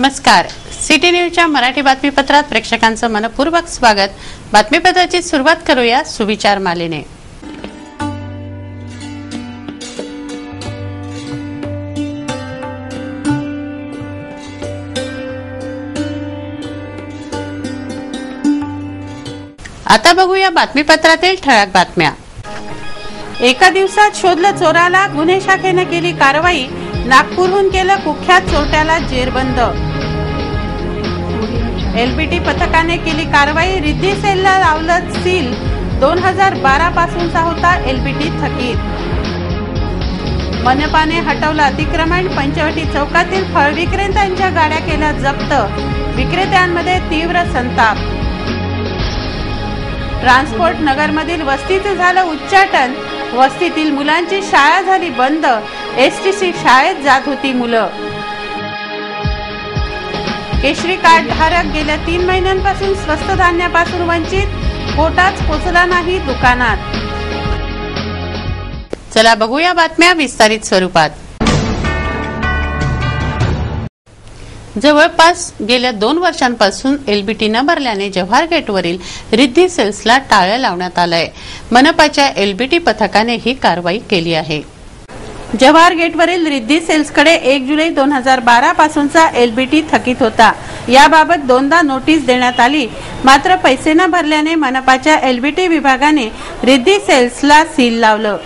नमस्कार. सिटी न्यूजच्या मराठी बातमीपत्रात प्रेक्षकांचं मनपूर्वक स्वागत. बातमीपत्राची सुरुवात करूया सुविचार मालेने. आता बघूया बातमीपत्रातील ठळक बातम्या. एका दिवसात शोधलं चोराला, गुन्हे शाखेने केली कारवाई. नागपूरहून केलं कुख्यात चोरट्याला जेरबंद. एलबीटी पथकाने केली कारवाई. रिद्धी सेलला लावलं सील. 2012 पासूनचा होता एलबीटी थकीत. मनपाने हटवलं अतिक्रमण. पंचवटी चौकातील फळ विक्रेत्यांच्या गाड्या केल्या जप्त. विक्रेत्यांमध्ये तीव्र संताप. ट्रान्सपोर्ट नगरमधील वस्तीचे झालं उच्चाटन. वस्तीतील मुलांची शाळा झाली बंद. एसटीसी शाळेत जात होती मुलं. केशरी कार्ड धारक गेल्या 3 महिन्यांपासून स्वस्त धान्यापासून वंचित. पोटाच पोचला नाही दुकानात. चला बघूया बातम्या विस्तारित स्वरूपात. जवळपास गेल्या 2 वर्षांपासून एलबीटी न भरल्याने जव्हार गेटवरील रिद्धी सेल्सला टाळं लावण्यात आलंय. मनपाच्या एलबीटी पथकाने ही कारवाई केली आहे. जव्हार गेटवरील रिद्धी सेल्सकडे 1 जुलै 2012 पासूनचा एलबीटी थकीत होता. याबाबत 2दा नोटीस देण्यात आली. मात्र पैसे न भरल्याने मनपाच्या एलबीटी विभागाने रिद्धी सेल्सला सील लावलं.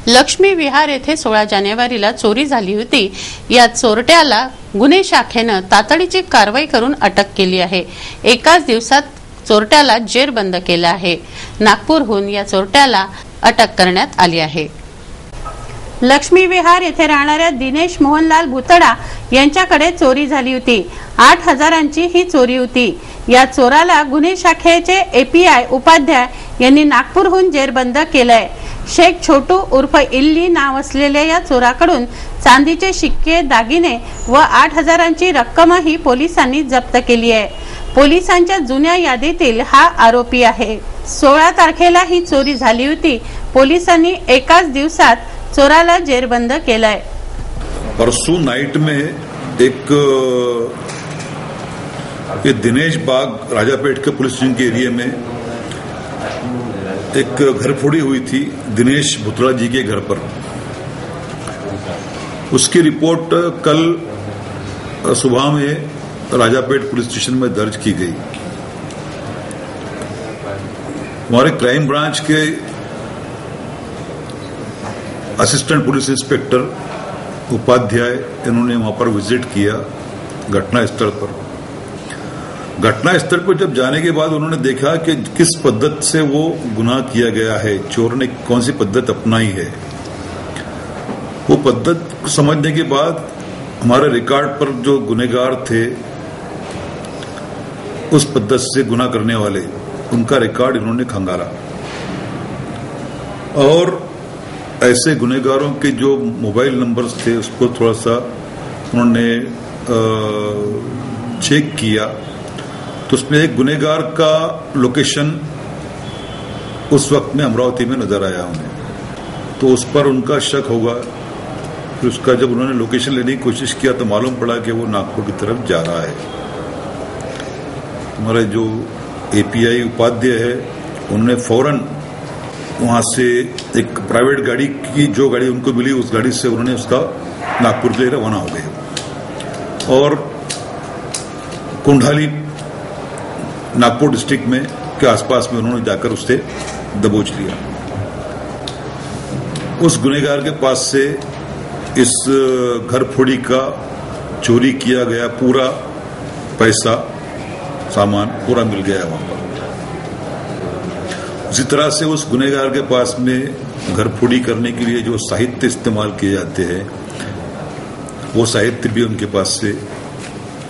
लक्ष्मी विहार येथे 16 जानेवारीला चोरी झाली होती. या चोरट्याला गुन्हे शाखेनं तातडीची कारवाई करून अटक केली आहे. एकाच दिवसात चोरट्याला जेरबंद केलं आहे. नागपूरहून या चोरट्याला अटक करण्यात आली आहे. लक्ष्मी विहार येथे राहणाऱ्या दिनेश मोहनलाल भुतडा यांच्याकडे चोरी झाली होती. 8,000ची ही चोरी होती. या चोराला गुन्हे शाखेचे एपीआय उपाध्याय यांनी नागपूरहून जेरबंद केलंय. शेख छोटू उर्फ इल्ली नाव असलेल्या या चोराकडून चांदीचे शिक्के, दागिने व 8,000ची रक्कमही पोलिसांनी जप्त केली आहे. पोलिसांच्या जुन्या यादीतील हा आरोपी आहे. 16 तारखेला ही चोरी झाली होती. पोलिसांनी एकाच दिवसात चोराला जेरबंद केलाय. परसों नाइट में एक दिनेश बाग राजापेट के पुलिस स्टेशन के एरिया में एक घरफोड़ी हुई थी दिनेश भुतड़ा जी के घर पर. उसकी रिपोर्ट कल सुबह में राजापेट पुलिस स्टेशन में दर्ज की गई. हमारे क्राइम ब्रांच के असिस्टेंट पुलिस इंस्पेक्टर उपाध्याय इन्होंने वहां पर विजिट किया घटनास्थल पर. घटनास्थल पर जब जाने के बाद उन्होंने देखा कि किस पद्धति से वो गुनाह किया गया है, चोर ने कौन सी पद्धति अपनाई है. वो पद्धति समझने के बाद हमारे रिकॉर्ड पर जो गुनहगार थे, उस पद्धति से गुनाह करने वाले, उनका रिकॉर्ड इन्होंने खंगाला और ऐसे गुनहगारों के जो मोबाइल नंबर्स थे उसको थोड़ा सा उन्होंने चेक किया. तो उसमें एक गुनहगार का लोकेशन उस वक्त में अमरावती में नजर आया उन्हें. तो उस पर उनका शक होगा. फिर उसका जब उन्होंने लोकेशन लेने की कोशिश किया तो मालूम पड़ा कि वो नागपुर की तरफ जा रहा है. हमारे जो एपीआई उपाध्याय है उन्होंने फौरन वहां से एक प्राइवेट गाड़ी की, जो गाड़ी उनको मिली उस गाड़ी से उन्होंने उसका नागपुर के लिए रवाना हो गए और कुंडाली नागपुर डिस्ट्रिक्ट में के आसपास में उन्होंने जाकर उससे दबोच लिया. उस गुनहगार के पास से इस घरफोड़ी का चोरी किया गया पूरा पैसा, सामान पूरा मिल गया वहां पर. उसी तरह से उस गुनहगार के पास में घरफोड़ी करने के लिए जो साहित्य इस्तेमाल किए जाते हैं, वो साहित्य भी उनके पास से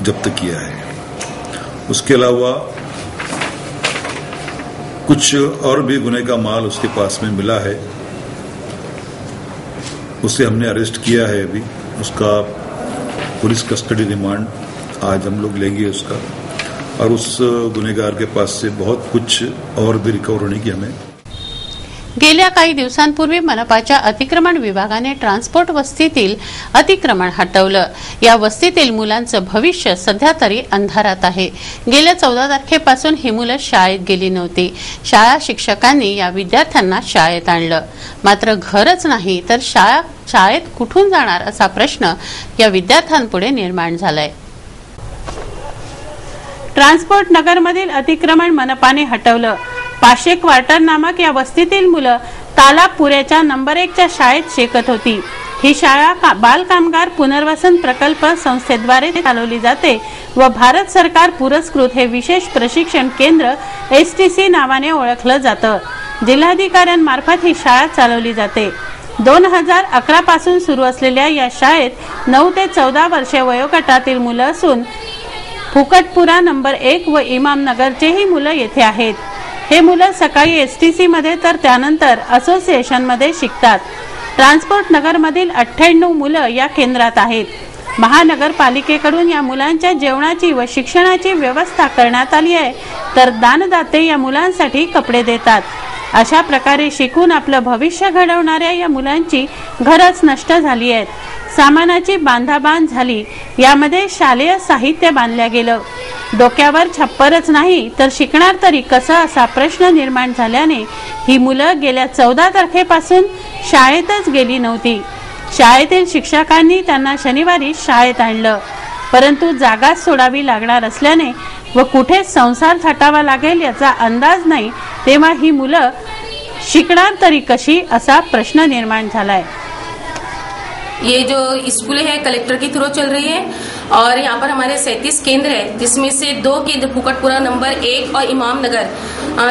जब्त किया है. उसके अलावा कुछ और भी गुने का माल उसके पास में मिला है. उसे हमने अरेस्ट किया है. अभी उसका पुलिस कस्टडी रिमांड आज हम लोग लेंगे उसका. और उस गुनहगार के पास से बहुत कुछ और भी रिकवर होने की हमें गेल्या काही दिवसांपूर्वी मनपाच्या अतिक्रमण विभागाने ट्रान्सपोर्ट वस्तीतील अतिक्रमण हटवलं। या वस्तीतील मुलांचं भविष्य सध्या तरी अंधारात आहे। गेल्या 14 तारखेपासून ही मुलं शाळेत गेली नव्हती। शाळा शिक्षकांनी या विद्यार्थ्यांना शाळेत आणलं, मात्र घरच नाही तर शाळेत कुठून जाणार असा प्रश्न या विद्यार्थ्यांपुढे निर्माण झालाय। ट्रान्सपोर्ट नगरमधील अतिक्रमण मनपाने हटवलं। 500 क्वार्टर नामक या वस्तीतील मुलं तालापुऱ्याच्या नंबर 1 च्या शाळेत शिकत होती। ही शाळा बाल कामगार पुनर्वसन प्रकल्प संस्थेद्वारे चालवली जाते व भारत सरकार पुरस्कृत हे विशेष प्रशिक्षण केंद्र STC नावाने ओळखलं जातं। जिल्हाधिकाऱ्यांमार्फत ही शाळा चालवली जाते। 2011 पासून सुरू असलेल्या या शाळेत 9 ते 14 वर्षे वयोगटातील मुलं असून फुकटपुरा नंबर 1 व इमामनगरचेही मुलं येथे आहेत। हे मुलं सकाळी STC मध्ये तर त्यानंतर असोसिएशन मध्ये शिकतात। ट्रान्सपोर्ट नगर मधील 98 मुलं या केंद्रात आहेत। महानगरपालिकेकडून या मुलांच्या जेवणाची व शिक्षणाची व्यवस्था करण्यात आली आहे, तर दानदाते या मुलांसाठी कपडे देतात। अशा प्रकारे शिकून आपलं भविष्य घडवणाऱ्या या मुलांची घरच नष्ट झाली आहेत। सामानाची बांधाबांध झाली, यामध्ये शालेय साहित्य बांधल्या गेलं। डोक्यावर छप्परच नाही तर शिकणार तरी कसं असा प्रश्न निर्माण झाल्याने ही मुलं गेल्या 14 तारखेपासून शाळेतच गेली नव्हती। शाळेतील शिक्षकांनी त्यांना शनिवारी शाळेत आणलं, परंतु जागा सोडावी लागणार असल्याने व कुठे संसार थाटावा लागेल याचा अंदाज नाही, तेव्हा ही मुलं शिकणार तरी कशी असा प्रश्न निर्माण झालाय। ये जो स्कूल है कलेक्टर के थ्रू चल रही है और यहाँ पर हमारे 37 केंद्र है, जिसमें से 2 केंद्र फुकटपुरा नंबर 1 और इमामनगर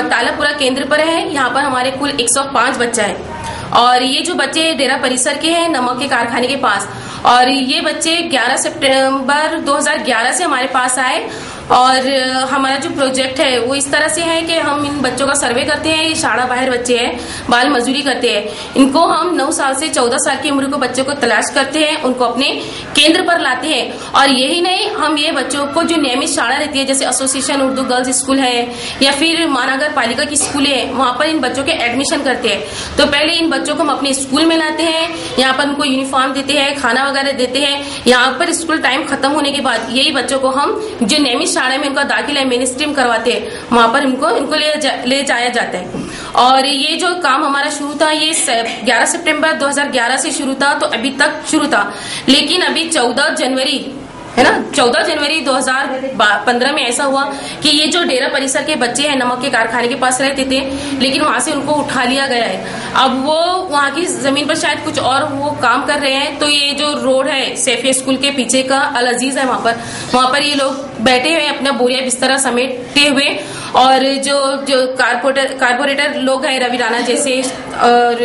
तालापुरा केंद्र पर है। यहाँ पर हमारे कुल 105 बच्चा है और ये जो बच्चे डेरा परिसर के हैं नमक के कारखाने के पास, और ये बच्चे 11 सितंबर 2011 से हमारे पास आए। और हमारा जो प्रोजेक्ट है वो इस तरह से है कि हम इन बच्चों का सर्वे करते हैं। ये शाड़ा बाहर बच्चे हैं, बाल मजदूरी करते हैं। इनको हम 9 साल से 14 साल की उम्र के बच्चों को तलाश करते हैं, उनको अपने केंद्र पर लाते हैं। और यही नहीं, हम ये बच्चों को जो नियमित शाड़ा रहती है, जैसे एसोसिएशन उर्दू गर्ल्स स्कूल है या फिर महानगर पालिका की स्कूल है, वहाँ पर इन बच्चों के एडमिशन करते हैं। तो पहले इन बच्चों को हम अपने स्कूल में लाते हैं, यहाँ पर उनको यूनिफॉर्म देते हैं, खाना वगैरह देते हैं। यहाँ पर स्कूल टाइम खत्म होने के बाद यही बच्चों को हम जो नियमित शाड़ा में उनका दाखिला मेन स्ट्रीम करवाते हैं, वहां पर इनको ले जाया जाता है। और ये जो काम हमारा शुरू था ये 11 सितंबर 2011 से शुरू था, तो अभी तक शुरू था। लेकिन अभी 14 जनवरी है ना, 14 जनवरी 2015 में ऐसा हुआ कि ये जो डेरा परिसर के बच्चे हैं नमक के कारखाने के पास रहते थे, लेकिन वहां से उनको उठा लिया गया है। अब वो वहां की जमीन पर शायद कुछ और वो काम कर रहे हैं। तो ये जो रोड है सैफिया स्कूल के पीछे का अल अजीज है, वहां पर ये लोग बैठे हुए अपना बोरिया बिस्तरा समेटते हुए, और जो कारपोरेटर लोग हैं रवि राणा जैसे और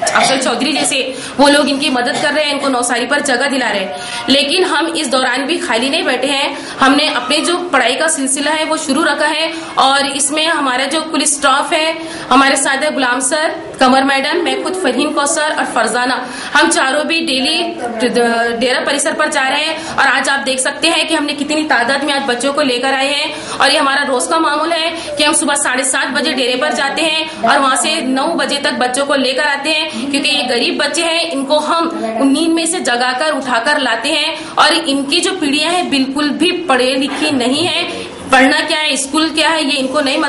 अफजल चौधरी जैसे, वो लोग इनकी मदद कर रहे हैं, इनको नौसारी पर जगह दिला रहे हैं। लेकिन हम इस दौरान भी खाली नहीं बैठे हैं, हमने अपने जो पढ़ाई का सिलसिला है वो शुरू रखा है। और इसमें हमारा जो कुल स्टाफ है, हमारे साथ है गुलाम सर, कमर मैडम, मैं खुद फहीम कौसर और फरजाना, हम चारों भी डेली डेरा परिसर पर जा रहे हैं। और आज आप देख सकते हैं कि हमने कितनी तादाद में आज बच्चों को लेकर आए हैं। और ये हमारा रोज का मामूल है कि हम सुबह 7:30 बजे डेरे पर जाते हैं और वहां से 9 बजे तक बच्चों को लेकर आते हैं, क्योंकि ये गरीब बच्चे हैं, इनको हम नींद में से जगाकर उठाकर लाते हैं। और इनकी जो पीढ़ियां हैं बिल्कुल भी पढ़े लिखी नहीं है, पढ़ना क्या है स्कूल क्या है ये इनको नहीं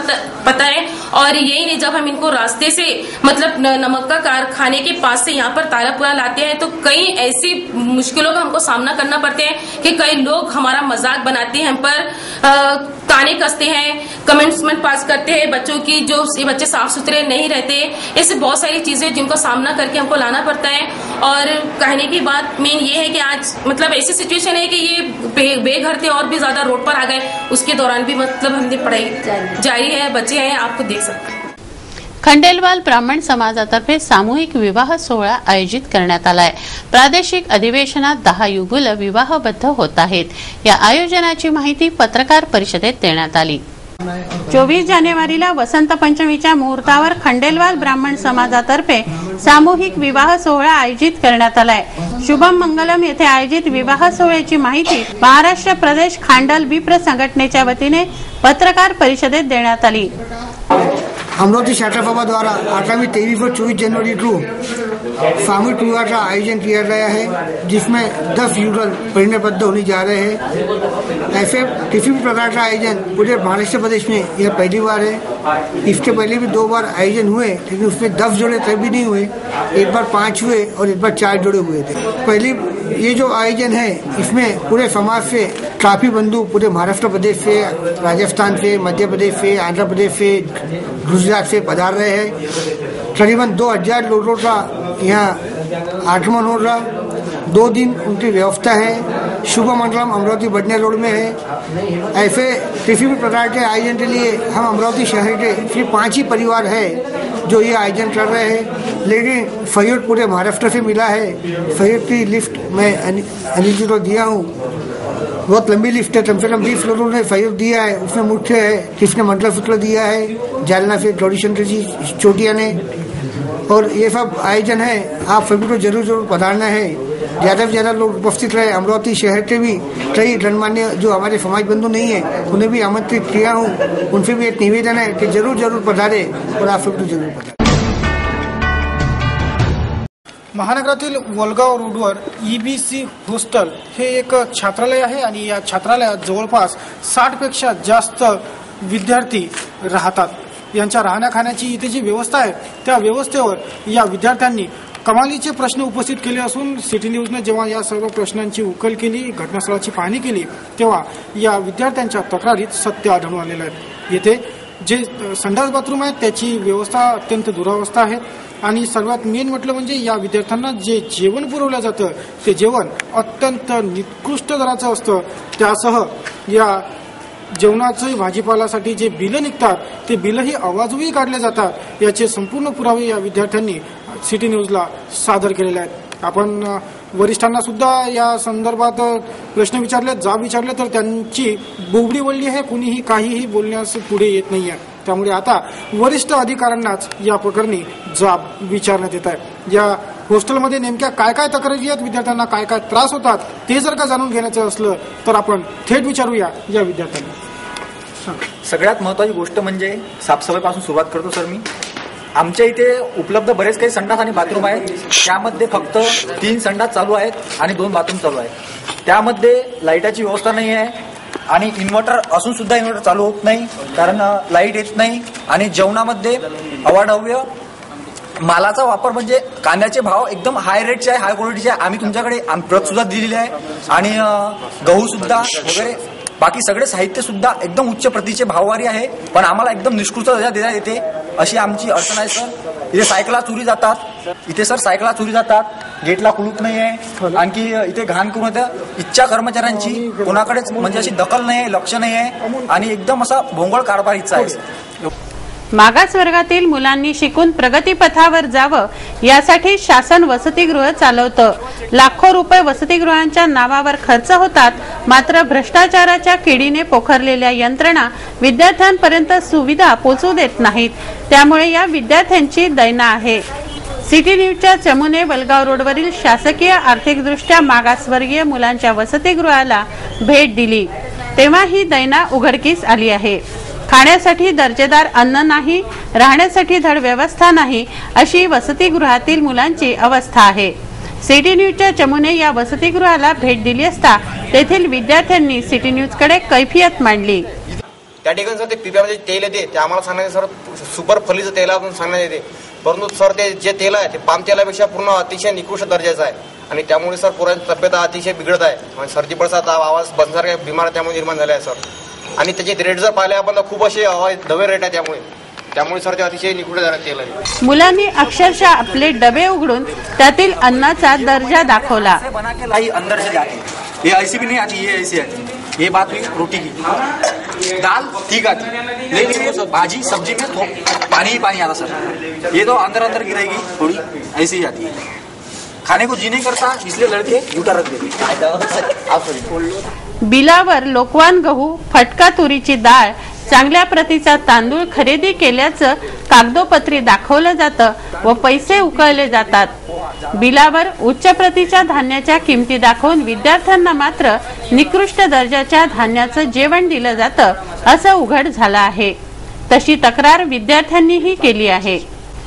पता है। और यही नहीं, जब हम इनको रास्ते से मतलब नमक का कारखाने के पास से यहाँ पर तालापुरा लाते हैं, तो कई ऐसी मुश्किलों का हमको सामना करना पड़ते हैं कि कई लोग हमारा मजाक बनाते हैं, हम पर ताने कसते हैं, कमेंट्समेंट पास करते हैं बच्चों की, जो ये बच्चे साफ सुथरे नहीं रहते। ऐसे बहुत सारी चीजें जिनको सामना करके हमको लाना पड़ता है। और कहने की बात मेन ये है कि आज मतलब ऐसी सिचुएशन है कि ये बेघर थे और भी ज्यादा रोड पर आ गए, उसके दौरान भी मतलब हमने पढ़ाई जारी है, बच्चे हैं, आपको देख सकते हैं। खंडेलवाल ब्राह्मण समाजातर्फे सामूहिक विवाह सोहळा आयोजित करण्यात आलाय। प्रादेशिक अधिवेशनात 10 युगुल विवाहबद्ध होत आहेत। या आयोजनाची माहिती पत्रकार परिषदेत देण्यात आली। 24 जानेवारीला वसंत पंचमीच्या मुहूर्तावर खंडेलवाल ब्राह्मण समाजातर्फे सामूहिक विवाह सोहळा आयोजित करण्यात आलाय। शुभम मंगलम येथे आयोजित विवाह सोहळ्याची माहिती महाराष्ट्र प्रदेश खांडल विप्र संघटनेच्या वतीने पत्रकार परिषदेत देण्यात आली। अमरावती शाखा द्वारा आगामी 23 और 24 जनवरी को सामूहिक टूर का आयोजन किया गया है, जिसमें 10 यूजर परिणयबद्ध होने जा रहे हैं। ऐसे किसी भी प्रकार का आयोजन पूरे महाराष्ट्र प्रदेश में यह पहली बार है। इसके पहले भी 2 बार आयोजन हुए, लेकिन उसमें 10 जोड़े कभी नहीं हुए। एक बार 5 हुए और एक बार 4 जोड़े हुए थे। पहली ये जो आयोजन है, इसमें पूरे समाज से काफी बंधु पूरे महाराष्ट्र प्रदेश से, राजस्थान से, मध्य प्रदेश से, आंध्र प्रदेश से, गुजरात से पधार रहे हैं। करीबन 2000 लोगों का यहाँ आगमन होगा। 2 दिन उनकी व्यवस्था है। शुभ मंडलम अमरावती बढ़ने रोड में है। ऐसे किसी भी प्रकार के आयोजन के लिए हम अमरावती शहर के सिर्फ 5 ही परिवार है जो ये आयोजन कर रहे हैं, लेकिन सहयोग पूरे महाराष्ट्र से मिला है। सहयोग की लिस्ट मैं अनिल जी को दिया हूँ। बहुत लंबी लिस्ट है, कम से कम 20 लोगों ने सहयोग दिया है। उसमें मुख्य है किसने मंगलसूत्र दिया है, जालना से गौरी शंकर जी चोटिया ने। और ये सब आयोजन है, आप सभी को जरूर पधारना है। ज़्यादा से ज़्यादा लोग उपस्थित रहे। अमरावती शहर के भी कई गणमान्य जो हमारे समाज बंधु नहीं है, उन्हें भी आमंत्रित किया हूँ। उनसे भी एक निवेदन है कि जरूर पधारे और आप सबको जरूर पधारे। महानगरातील वलगाव रोडवर EBC हॉस्टेल हे एक छात्रालय आहे आणि या छात्रालयात जवळपास 60 पेक्षा जास्त विद्यार्थी राहतात। यांच्या राहण्या खाण्याची इथे जी व्यवस्था आहे त्या व्यवस्थेवर या विद्यार्थ्यांनी कमालीचे प्रश्न उपस्थित केले असून सिटी न्यूजने जेव्हा या सर्व प्रश्नांची उकल केली, घटनास्थळाची पाहणी केली, तेव्हा या विद्यार्थ्यांच्या तक्रारीत सत्य आढळून आलेलं आहे। येथे जे संडास बाथरूम आहे त्याची व्यवस्था अत्यंत दुरावस्था आहे आणि सर्वात मेन म्हटलं म्हणजे या विद्यार्थ्यांना जे जेवण पुरवलं जातं ते जेवण अत्यंत निकृष्ट दराचं असतं। त्यासह या जेवणाचे भाजीपाल्यासाठी जे बिलं निघतात ते बिलही अवाजवी काढले जातात। याचे संपूर्ण पुरावे या विद्यार्थ्यांनी सिटी न्यूजला सादर केलेले आहेत। आपण वरिष्ठांना सुद्धा या संदर्भात प्रश्न विचारले, जाब विचारले तर त्यांची बोबडी वळली आहे। कुणीही काहीही बोलण्यास पुढे येत नाहीये। त्यामुळे आता वरिष्ठ अधिकाऱ्यांनाच या प्रकरणी जाब विचारण्यात येत आहे। या हॉस्टेलमध्ये नेमक्या काय काय तक्रारी आहेत, विद्यार्थ्यांना काय काय त्रास होतात ते जर का जाणून घेण्याचं असलं तर आपण थेट विचारूया या विद्यार्थ्यांना। सगळ्यात महत्त्वाची गोष्ट म्हणजे साफसफाईपासून सुरुवात करतो सर मी। आमच्या इथे उपलब्ध बरेच काही संडास आणि बाथरूम आहेत। त्यामध्ये फक्त 3 संडास चालू आहेत आणि 2 बाथरूम चालू आहेत। त्यामध्ये लाईटाची व्यवस्था नाही आहे आणि इन्व्हर्टर असून सुद्धा इन्व्हर्टर चालू होत नाही, कारण लाईट येत नाही। आणि जेवणामध्ये अवाढव्य मालाचा वापर म्हणजे कांद्याचे भाव एकदम हाय रेटचे आहे, हाय क्वालिटीचे आहे। आम्ही तुमच्याकडे प्रत सुद्धा दिलेली आहे आणि गहू सुद्धा वगैरे बाकी सगळे साहित्य सुद्धा एकदम उच्च प्रतीचे भाववारी आहे, पण आम्हाला एकदम निष्कृष्ट दर्जा देण्यात येते अशी आमची अडचण आहे सर। इथे सायकला चोरी जातात, इथे सर सायकला चोरी जातात, गेटला कुलूप नाही आहे, आणखी इथे घाण करून येतं। इच्छा कर्मचाऱ्यांची कोणाकडेच म्हणजे अशी दखल नाही आहे, लक्ष नाही आहे आणि एकदम असा भोंगळ कारभार इच्छा आहे। मागास वर्गातील मुलांनी शिकून प्रगतीपथावर जावं यासाठी शासन वसतिगृह चालवतं। लाखो रुपये वसतिगृहांच्या नावावर खर्च होतात, मात्र भ्रष्टाचाराच्या किडीने पोखरलेल्या यंत्रणा विद्यार्थ्यांपर्यंत सुविधा पोहोचू देत नाहीत। त्यामुळे या विद्यार्थ्यांची दैना आहे। सिटी न्यूजच्या चमुने वलगाव रोडवरील शासकीय आर्थिकदृष्ट्या मागासवर्गीय मुलांच्या वसतिगृहाला भेट दिली, तेव्हा ही दैना उघडकीस आली आहे। खाण्यासाठी दर्जेदार अन्न नाही, राहण्यासाठी धड व्यवस्था नाही, अशी वसतिगृहातील मुलांची अवस्था आहे। सिटी न्यूजच्या चमूने या वसतिगृहाला भेट दिली असता तेथील विद्यार्थ्यांनी सिटी न्यूजकडे कैफियत मांडली। त्या ठिकाणी सर ते पिप्यामध्ये तेल येते, ते आम्हाला सांगण्यात सर सुपर फलीचं तेलातून सांगण्यात येते, परंतु सर ते जे तेल आहे ते पाम तेलापेक्षा पूर्ण अतिशय निकृष्ट दर्जाचं आहे आणि त्यामुळे सर पोरांची तब्येत अतिशय बिघडत आहे आणि सर्दी पडसाचा आवाज बसण्यासारख्या बिमार त्यामुळे निर्माण झाल्या आहे सर। आणि त्याचे रेट जर पाहिले आपण तर खूप असे दवे रेट आहे, त्यामुळे सर ते अतिशय निकृष्ट दरात तेल आहे। मुलांनी अक्षरशः आपले डबे उघडून त्यातील अन्नाचा दर्जा दाखवला। बना के लाई अंदर से जाके ये ऐसी भी नहीं आती, ये ऐसी आती। ये बात हुई रोटी की, दाल ठीक आती लेकिन ये भाजी सब्जी में पानी ही पानी आता सर। ये तो अंदर गिरेगी थोड़ी, ऐसी ही आती है। खाने को जी नहीं करता इसलिए लड़के झूठा रख देते। बिलावर लोकवान गहू, फटका तुरीची डाळ, चांगल्या प्रतीचा तांदूळ खरेदी केल्याचं कागदोपत्री दाखवलं जातं व पैसे उकळले जातात। बिलावर उच्च प्रतीच्या धान्याच्या किमती दाखवून विद्यार्थ्यांना मात्र निकृष्ट दर्जाच्या धान्याचं जेवण दिलं जातं असं उघड झालं आहे। तशी तक्रार विद्यार्थ्यांनीही केली आहे।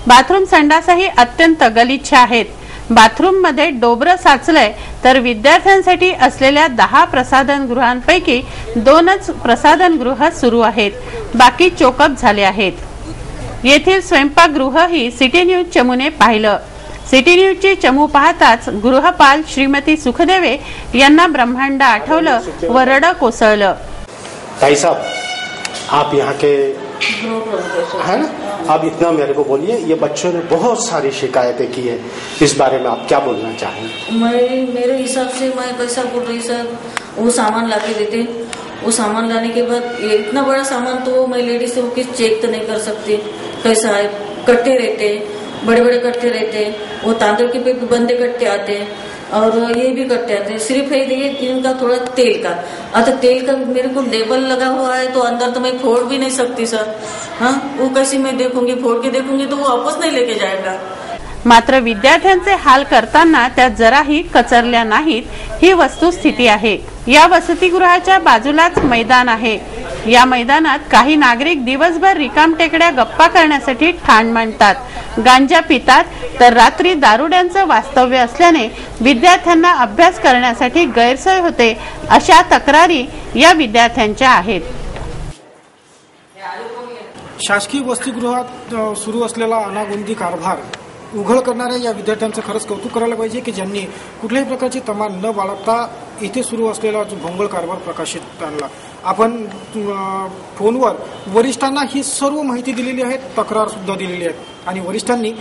बाथरूम संडासही अत्यंत गलिच्छ आहेत। बाथरूम मध्ये डोबरं साचलंय तर विद्यार्थ्यांसाठी असलेल्या 10 प्रसाधनगृहांपैकी 2च प्रसाधनगृह सुरू आहेत, बाकी चोकअप झाले आहेत। येथील स्वयंपाकगृहही सिटी न्यूज चमूने पाहिलं। सिटी न्यूजची चमू पाहताच गृहपाल श्रीमती सुखदेवे यांना ब्रह्मांड आठवलं व रडं कोसळलं। भाई साहब, आप यहाँ के है ना, आप इतना मेरे को बोलिए, ये बच्चों ने बहुत सारी शिकायतें की है, इस बारे में आप क्या बोलना चाहेंगे? मेरे हिसाब से मैं कैसा बोल रही सर, वो सामान लाके देते, वो सामान लाने के बाद इतना बड़ा सामान तो मैं लेडीज से वो चेक तो नहीं कर सकती, कैसा है, कट्टे रहते, बड़े बड़े कट्टे रहते, वो तांदूळ के पे बंदे कट्टे आते हैं और ये भी कट्टे आते हैं। सिर्फ है ये इनका थोड़ा तेल का, अच्छा तेल का मेरे को लेबल लगा हुआ है तो अंदर तो मैं फोड़ भी नहीं सकती सर। हाँ, वो कैसे मैं देखूंगी, फोड़ के देखूंगी तो वो वापस नहीं लेके जाएगा। मात्र विद्यार्थ्यांचे हाल करताना त्या जराही कचरल्या नाहीत, ही वस्तुस्थिती आहे। या वसतिगृहाच्या बाजूलाच मैदान आहे। या मैदानात काही नागरिक दिवसभर रिकामटेकड्या गप्पा करण्यासाठी ठाण मांडतात, गांजा पितात, तर रात्री दारुड्यांचं वास्तव्य असल्याने विद्यार्थ्यांना अभ्यास करण्यासाठी गैरसोय होते, अशा तक्रारी या विद्यार्थ्यांच्या आहेत। शासकीय वसतिगृहात सुरू असलेला अनागोंदी कारभार उघड करणाऱ्या या विद्यार्थ्यांचं खरंच कौतुक करायला पाहिजे की ज्यांनी कुठल्याही प्रकारची तमा न बाळगता इथे सुरू असलेला जो भोंगळ कारभार प्रकाशित आणला। आपण फोनवर वरिष्ठांना ही सर्व माहिती दिलेली आहे, तक्रार सुद्धा दिलेली आहे आणि वरिष्ठांनी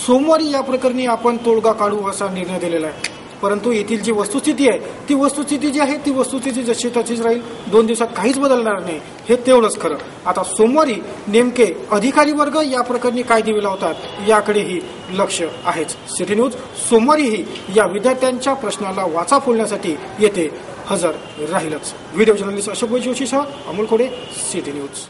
सोमवारी या प्रकरणी आपण तोडगा काढू असा निर्णय दिलेला आहे। परंतु येथील जी वस्तुस्थिती आहे ती वस्तुस्थिती जी आहे ती वस्तुस्थिती जशी तशीच राहील, 2 दिवसात काहीच बदलणार नाही, हे तेवढंच खरं। आता सोमवारी नेमके अधिकारी वर्ग या प्रकरणी काय दिवे लावतात याकडेही लक्ष आहेच। सिटी न्यूज सोमवारीही या विद्यार्थ्यांच्या प्रश्नाला वाचा फोडण्यासाठी येथे हजर राहीलच। व्हिडिओ जर्नलिस्ट अशोक जोशीसह अमोल खोडे, सिटी न्यूज।